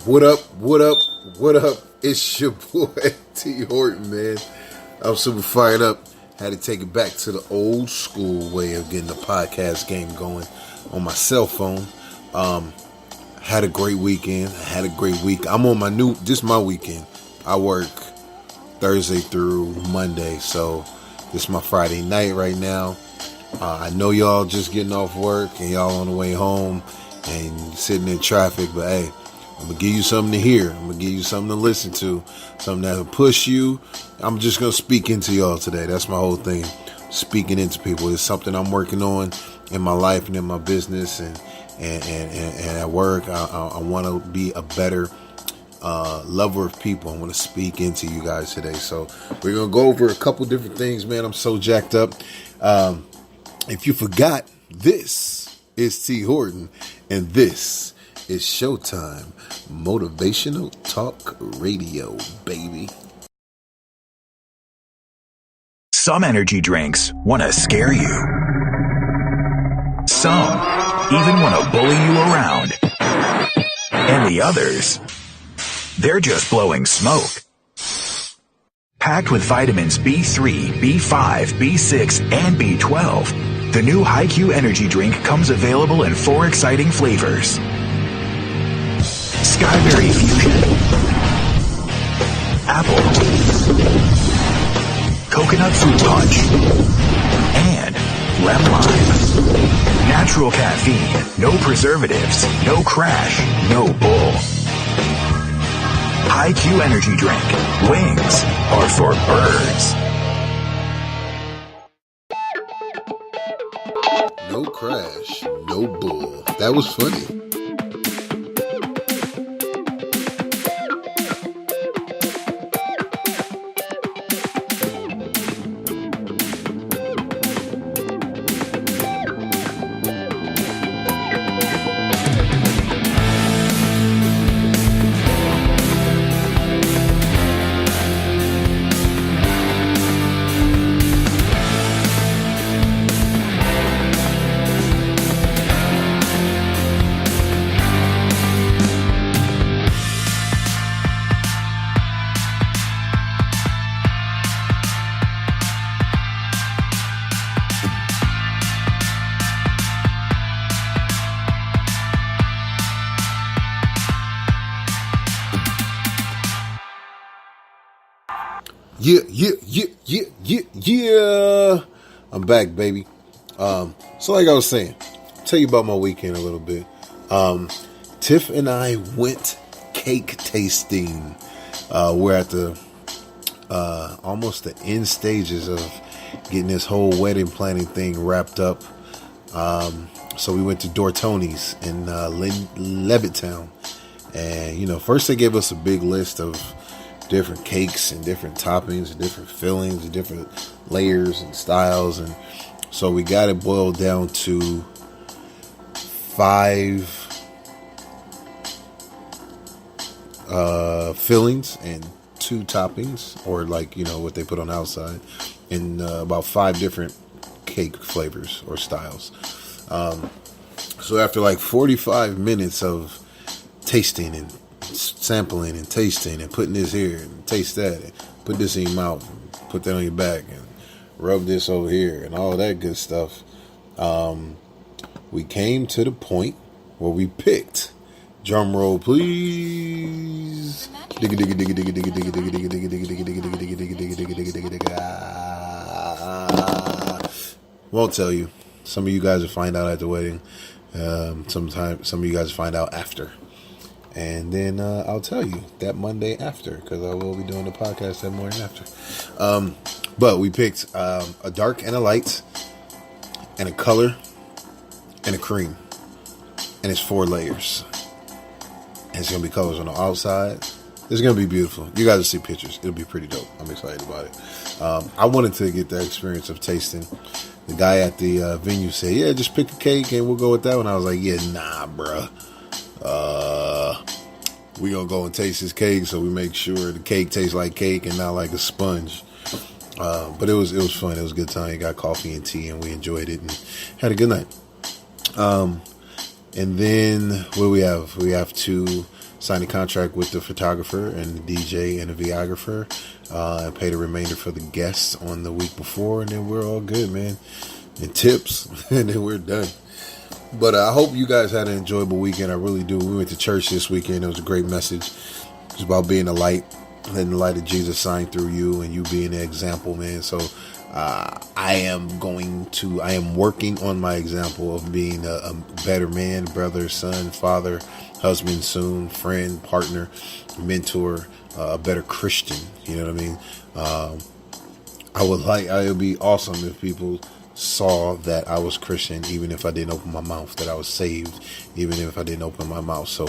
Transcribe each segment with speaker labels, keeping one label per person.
Speaker 1: What up, what up, what up? It's your boy T Horton, man. I'm super fired up. Had to take it back to the old school way of getting the podcast game going on my cell phone. Had a great weekend. Had a great week. I'm on this is my weekend. I work Thursday through Monday, so this is my Friday night right now. I know y'all just getting off work and y'all on the way home and sitting in traffic, but hey, I'm going to give you something to hear. I'm going to give you something to listen to, something that will push you. I'm just going to speak into y'all today. That's my whole thing, speaking into people. It's something I'm working on in my life and in my business and at work. I want to be a better lover of people. I want to speak into you guys today. So we're going to go over a couple different things, man. I'm so jacked up. If you forgot, this is T Horton and this is Showtime, Motivational Talk Radio, baby.
Speaker 2: Some energy drinks want to scare you. Some even want to bully you around. And the others, they're just blowing smoke. Packed with vitamins B3, B5, B6, and B12, the new HiQ energy drink comes available in 4 exciting flavors. Skyberry Fusion, Apple, Coconut Fruit Punch, and Lemon Lime. Natural caffeine, no preservatives, no crash, no bull. HiQ Energy Drink. Wings are for birds.
Speaker 1: No crash, no bull. That was funny. Yeah. I'm back, baby. So like I was saying, tell you about my weekend a little bit. Tiff and I went cake tasting. We're at the almost the end stages of getting this whole wedding planning thing wrapped up. So we went to Dortoni's in Levittown, and first they gave us a big list of different cakes and different toppings and different fillings and different layers and styles, and so we got it boiled down to 5 fillings and 2 toppings, or what they put on the outside, and about 5 different cake flavors or styles. So after 45 minutes of tasting and sampling and tasting and putting this here and taste that and put this in your mouth and put that on your back and rub this over here and all that good stuff, we came to the point where we picked, drum roll please, won't tell you. Some of you guys will find out at the wedding. Sometimes some of you guys find out after. And then I'll tell you that Monday after, because I will be doing the podcast that morning after. But we picked a dark and a light, and a color, and a cream. And it's 4 layers. And it's going to be colors on the outside. It's going to be beautiful. You guys will see pictures. It'll be pretty dope. I'm excited about it. I wanted to get the experience of tasting. The guy at the venue said, yeah, just pick a cake and we'll go with that one. I was like, yeah, nah, bruh. We gonna go and taste this cake, so we make sure the cake tastes like cake and not like a sponge. But it was fun. It was a good time. We got coffee and tea, and we enjoyed it and had a good night. And then what do we have? We have to sign a contract with the photographer and the DJ and the videographer, and pay the remainder for the guests on the week before, and then we're all good, man. And tips, and then we're done. But I hope you guys had an enjoyable weekend. I really do. We went to church this weekend. It was a great message. It's about being a light, letting the light of Jesus shine through you, and you being an example, man. So I am working on my example of being a better man, brother, son, father, husband, soon, friend, partner, mentor, a better Christian. You know what I mean? It would be awesome if people saw that I was Christian, even if I didn't open my mouth, that I was saved, even if I didn't open my mouth. So,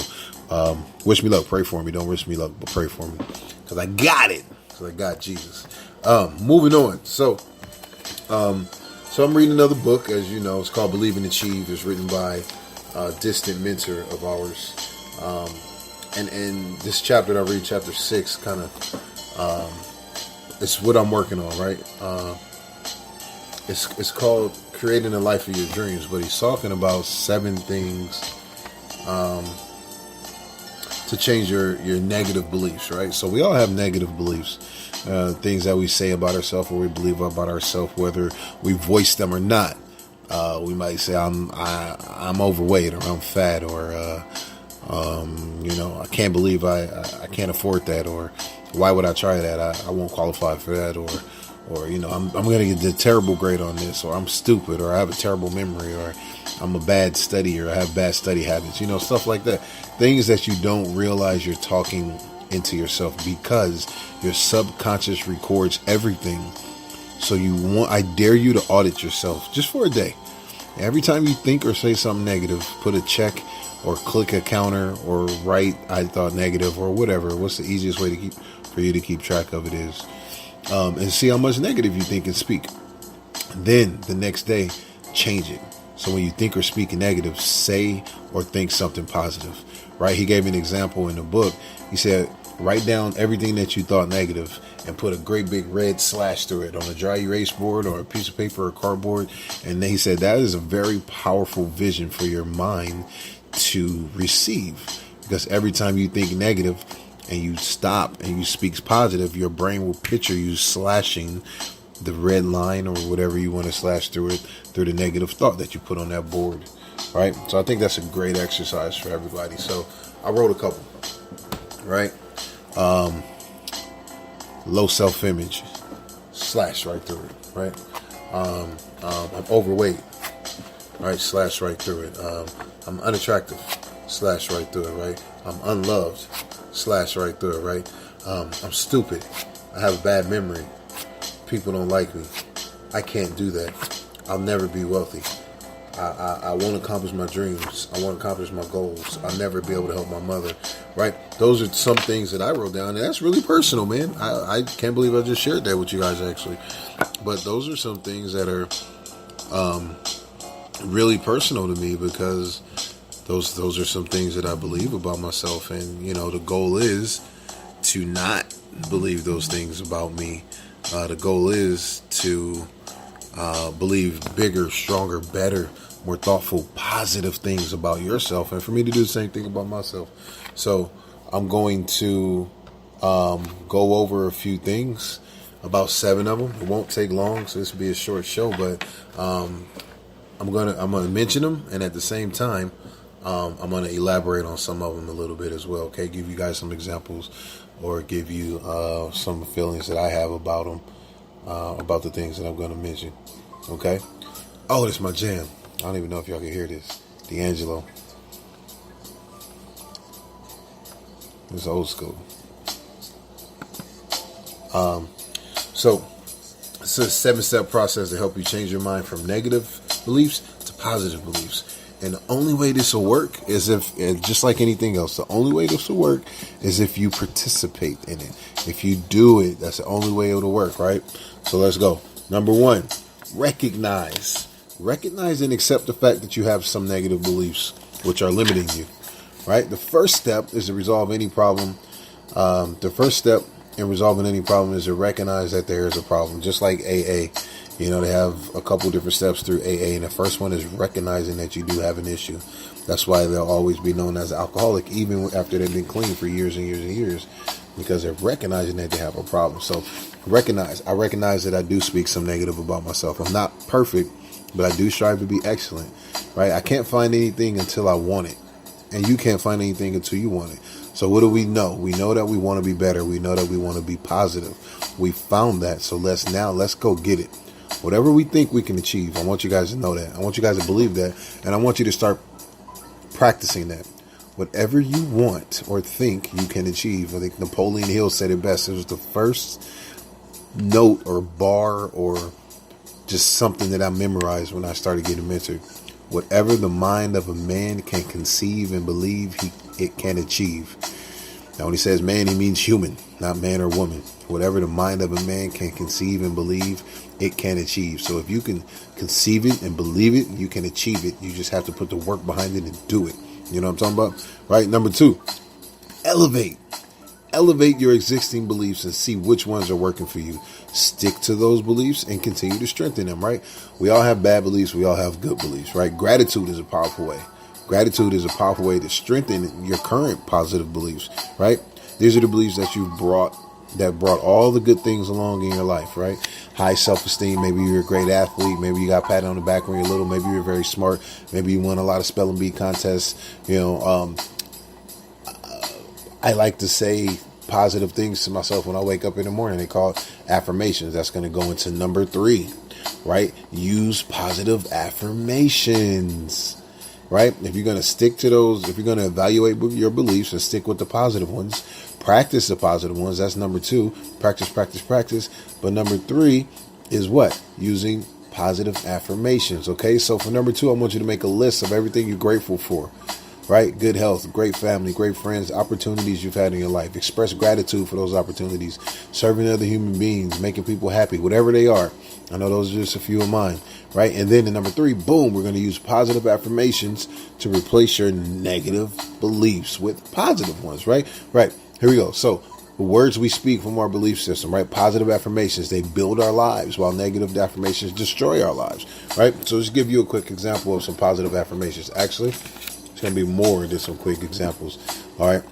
Speaker 1: wish me luck, pray for me. Don't wish me luck, but pray for me. Because I got it. Because I got Jesus. Moving on. So I'm reading another book, as you know. It's called Believe and Achieve. It's written by a distant mentor of ours. And this chapter that I read, chapter 6, kind of, it's what I'm working on, right? It's called Creating a Life of Your Dreams, but he's talking about 7 things to change your negative beliefs, right? So we all have negative beliefs, things that we say about ourselves or we believe about ourselves, whether we voice them or not. We might say I'm overweight, or I'm fat, or I can't believe I can't afford that, or why would I try that? I won't qualify for that, or I'm going to get the terrible grade on this, or I'm stupid, or I have a terrible memory, or I'm a bad studier, or I have bad study habits, stuff like that. Things that you don't realize you're talking into yourself, because your subconscious records everything. So I dare you to audit yourself just for a day. Every time you think or say something negative, put a check or click a counter or write I thought negative or whatever. What's the easiest way for you to keep track of it is. And see how much negative you think and speak. Then the next day, change it. So when you think or speak negative, say or think something positive, right? He gave me an example in the book. He said, write down everything that you thought negative and put a great big red slash through it on a dry erase board or a piece of paper or cardboard. And then he said, that is a very powerful vision for your mind to receive, because every time you think negative and you stop and you speak positive, your brain will picture you slashing the red line or whatever you want to slash through it, through the negative thought that you put on that board, right? So I think that's a great exercise for everybody. So I wrote a couple, right? Low self-image, slash right through it, right? I'm overweight, right? Slash right through it. I'm unattractive, slash right through it, right? I'm unloved, slash right through it, right? I'm stupid. I have a bad memory. People don't like me. I can't do that. I'll never be wealthy. I won't accomplish my dreams. I won't accomplish my goals. I'll never be able to help my mother, right? Those are some things that I wrote down, and that's really personal, man. I can't believe I just shared that with you guys, actually. But those are some things that are really personal to me, because those are some things that I believe about myself. And, the goal is to not believe those things about me. The goal is to believe bigger, stronger, better, more thoughtful, positive things about yourself, and for me to do the same thing about myself. So I'm going to go over a few things, about 7 of them. It won't take long, so this will be a short show, but I'm gonna mention them, and at the same time, I'm gonna elaborate on some of them a little bit as well. Okay, give you guys some examples, or give you some feelings that I have about them, about the things that I'm gonna mention. Okay. Oh, this is my jam. I don't even know if y'all can hear this. D'Angelo. It's old school. So it's a 7-step process to help you change your mind from negative beliefs to positive beliefs. And the only way this will work is if, just like anything else, the only way this will work is if you participate in it. If you do it, that's the only way it'll work, right? So let's go. Number 1, recognize and accept the fact that you have some negative beliefs which are limiting you, right? The first step is to resolve any problem. The first step in resolving any problem is to recognize that there is a problem. Just like AA, they have a couple different steps through AA, and the first one is recognizing that you do have an issue. That's why they'll always be known as alcoholic, even after they've been clean for years and years and years, because they're recognizing that they have a problem. So I recognize that I do speak some negative about myself. I'm not perfect, but I do strive to be excellent, right? I can't find anything until I want it, and you can't find anything until you want it. So what do we know? We know that we want to be better. We know that we want to be positive. We found that. So let's go get it. Whatever we think we can achieve, I want you guys to know that. I want you guys to believe that. And I want you to start practicing that. Whatever you want or think you can achieve. I think Napoleon Hill said it best. It was the first note or bar or just something that I memorized when I started getting mentored. Whatever the mind of a man can conceive and believe, it can achieve. Now, when he says man, he means human, not man or woman. Whatever the mind of a man can conceive and believe, it can achieve. So if you can conceive it and believe it, you can achieve it. You just have to put the work behind it and do it. You know what I'm talking about? Right? Number 2, elevate. Elevate your existing beliefs and see which ones are working for you. Stick to those beliefs and continue to strengthen them, right? We all have bad beliefs. We all have good beliefs, right? Gratitude is a powerful way. Gratitude is a powerful way to strengthen your current positive beliefs, right? These are the beliefs that brought all the good things along in your life, right? High self-esteem. Maybe you're a great athlete. Maybe you got patted on the back when you're little. Maybe you're very smart. Maybe you won a lot of spelling bee contests. I like to say positive things to myself when I wake up in the morning. They call it affirmations. That's going to go into number 3, right? Use positive affirmations, right? If you're going to stick to those, if you're going to evaluate your beliefs and stick with the positive ones, practice the positive ones. That's number 2. Practice, practice, practice. But number 3 is what? Using positive affirmations. Okay. So for number 2, I want you to make a list of everything you're grateful for. Right? Good health, great family, great friends, opportunities you've had in your life. Express gratitude for those opportunities. Serving other human beings, making people happy, whatever they are. I know those are just a few of mine. Right? And then in number 3, boom, we're going to use positive affirmations to replace your negative beliefs with positive ones. Right? Right. Here we go. So the words we speak from our belief system, right? Positive affirmations, they build our lives, while negative affirmations destroy our lives. Right? So just give you a quick example of some positive affirmations. Actually, it's going to be more than some quick examples. All right.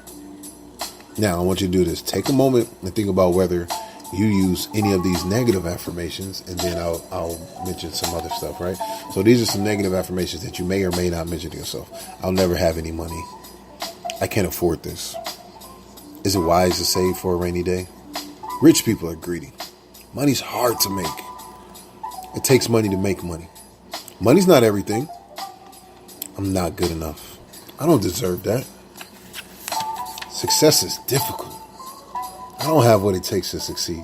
Speaker 1: Now, I want you to do this. Take a moment and think about whether you use any of these negative affirmations, and then I'll mention some other stuff, right? So these are some negative affirmations that you may or may not mention to yourself. I'll never have any money. I can't afford this. Is it wise to save for a rainy day? Rich people are greedy. Money's hard to make. It takes money to make money. Money's not everything. I'm not good enough. I don't deserve that. Success is difficult. I don't have what it takes to succeed.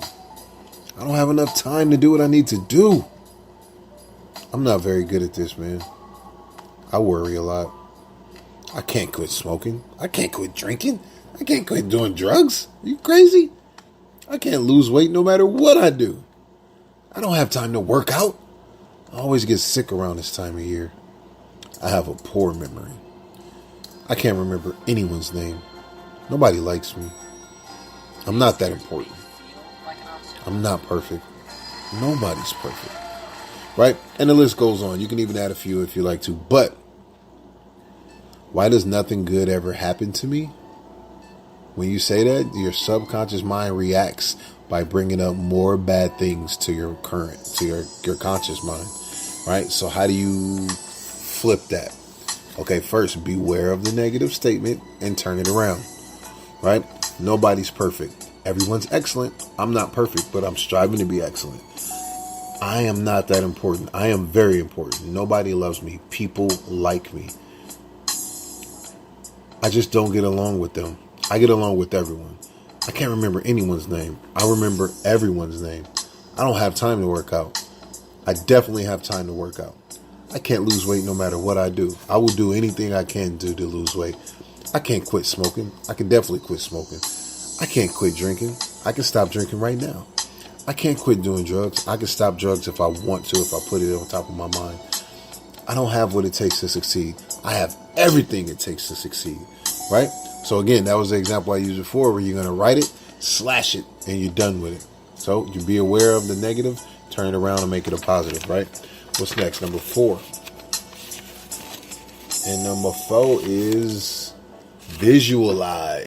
Speaker 1: I don't have enough time to do what I need to do. I'm not very good at this, man. I worry a lot. I can't quit smoking. I can't quit drinking. I can't quit doing drugs. Are you crazy? I can't lose weight no matter what I do. I don't have time to work out. I always get sick around this time of year. I have a poor memory. I can't remember anyone's name. Nobody likes me. I'm not that important. I'm not perfect. Nobody's perfect. Right? And the list goes on. You can even add a few if you like to. But why does nothing good ever happen to me? When you say that, your subconscious mind reacts by bringing up more bad things to your your conscious mind. Right? So how do you flip that? Okay, first, beware of the negative statement and turn it around, right? Nobody's perfect. Everyone's excellent. I'm not perfect, but I'm striving to be excellent. I am not that important. I am very important. Nobody loves me. People like me. I just don't get along with them. I get along with everyone. I can't remember anyone's name. I remember everyone's name. I don't have time to work out. I definitely have time to work out. I can't lose weight no matter what I do. I will do anything I can do to lose weight. I can't quit smoking. I can definitely quit smoking. I can't quit drinking. I can stop drinking right now. I can't quit doing drugs. I can stop drugs if I want to, if I put it on top of my mind. I don't have what it takes to succeed. I have everything it takes to succeed, right? So again, that was the example I used before, where you're going to write it, slash it, and you're done with it. So you be aware of the negative, turn it around and make it a positive, right? What's next? Number 4. And number 4 is visualize.